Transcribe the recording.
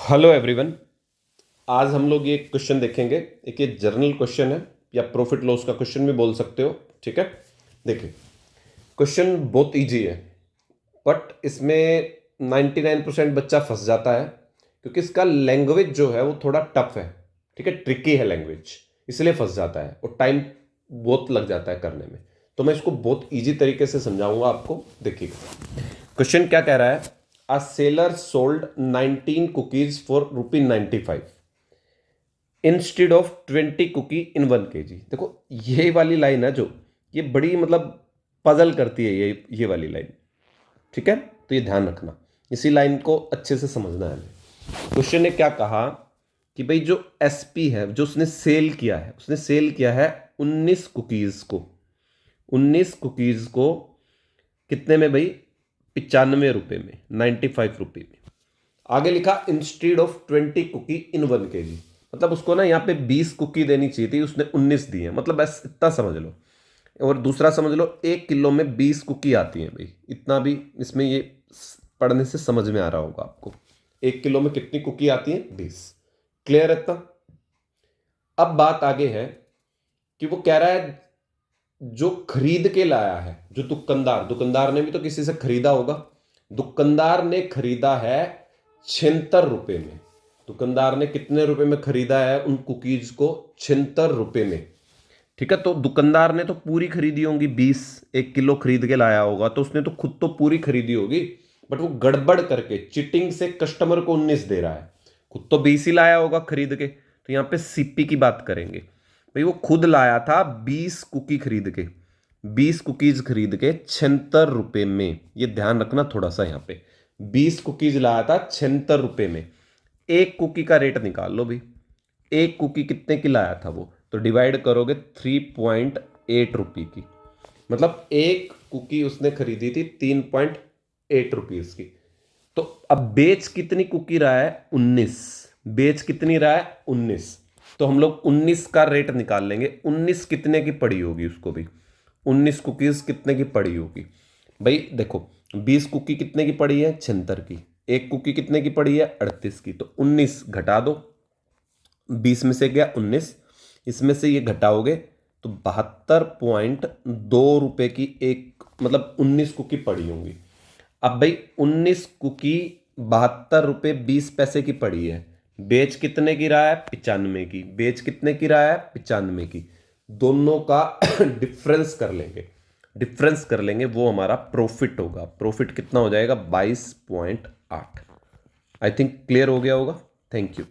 Hello everyone. आज हम लोग ये क्वेश्चन देखेंगे। एक ये जर्नल क्वेश्चन है या प्रॉफिट लॉस का क्वेश्चन भी बोल सकते हो। ठीक है, देखिए क्वेश्चन बहुत इजी है, बट इसमें 99% बच्चा फंस जाता है क्योंकि इसका लैंग्वेज जो है वो थोड़ा टफ है। ठीक है, ट्रिकी है लैंग्वेज, इसलिए फंस जाता है और टाइम बहुत लग जाता है करने में। तो मैं इसको बहुत इजी तरीके से समझाऊंगा आपको। देखिएगा क्वेश्चन क्या कह रहा है। A seller sold 19 cookies for ₹95 instead of 20 cookie in 1 kg। देखो ये वाली लाइन है जो ये बड़ी मतलब पजल करती है, ये वाली लाइन। ठीक है, तो ये ध्यान रखना, इसी लाइन को अच्छे से समझना है हमें। क्वेश्चन ने क्या कहा कि भाई जो एसपी है, जो उसने सेल किया है, उसने सेल किया है 19 कुकीज को। 19 कुकीज को कितने में भाई? 95 रुपए में, 95 रुपए में। आगे लिखा instead of 20 cookie in 1 kg। मतलब उसको ना यहाँ पे 20 कुकी देनी चाहिए थी, उसने 19 दी है। मतलब बस इतना समझ लो। और दूसरा समझ लो, 1 किलो में 20 कुकी आती है भाई। इतना भी इसमें ये पढ़ने से समझ में आ रहा होगा आपको। 1 किलो में कितनी कुकी आती है? 20। क्लियर है इतना? अब बात आगे है कि वो कह रहा है जो खरीद के लाया है, जो दुकानदार, दुकानदार ने भी तो किसी से खरीदा होगा। दुकानदार ने खरीदा है 76 रुपए में। दुकानदार ने कितने रुपए में खरीदा है उन कुकीज को? 76 रुपए में। ठीक है, तो दुकानदार ने तो पूरी खरीदी होंगी 20। 1 किलो खरीद के लाया होगा तो उसने तो खुद तो पूरी खरीदी होगी, बट वो गड़बड़ करके चिटिंग से कस्टमर को 19 दे रहा है। खुद तो 20 ही लाया होगा खरीद के। तो यहां पे सीपी की बात करेंगे। भाई वो खुद लाया था 20 कुकी खरीद के, 20 कुकीज खरीद के 76 रुपए में। ये ध्यान रखना थोड़ा सा यहाँ पे। 20 कुकीज लाया था 76 रुपए में। एक कुकी का रेट निकाल लो भाई। एक कुकी कितने की लाया था वो? तो डिवाइड करोगे 3.8 रुपये की। मतलब एक कुकी उसने खरीदी थी 3.8 रुपीज की। तो अब बेच कितनी कुकी रहा है? 19। बेच कितनी रहा है? 19। तो हम लोग 19 का रेट निकाल लेंगे। 19 कितने की पड़ी होगी उसको भी? 19 कुकीज कितने की पड़ी होगी भाई? देखो 20 कुकी कितने की पड़ी है? 76 की। एक कुकी कितने की पड़ी है? 38 की। तो 19 घटा दो, 20 में से गया 19, इसमें से ये घटाओगे तो 72.2 रुपए की एक, मतलब 19 कुकी पड़ी होंगी। अब भाई 19 कुकी 72 रुपए 20 पैसे की पड़ी है। बेच कितने की रहा है? 95 की। बेच कितने की रहा है? 95 की। दोनों का डिफरेंस कर लेंगे। डिफरेंस कर लेंगे, वो हमारा प्रॉफिट होगा। प्रॉफिट कितना हो जाएगा? 22.8। आई थिंक क्लियर हो गया होगा। Thank you.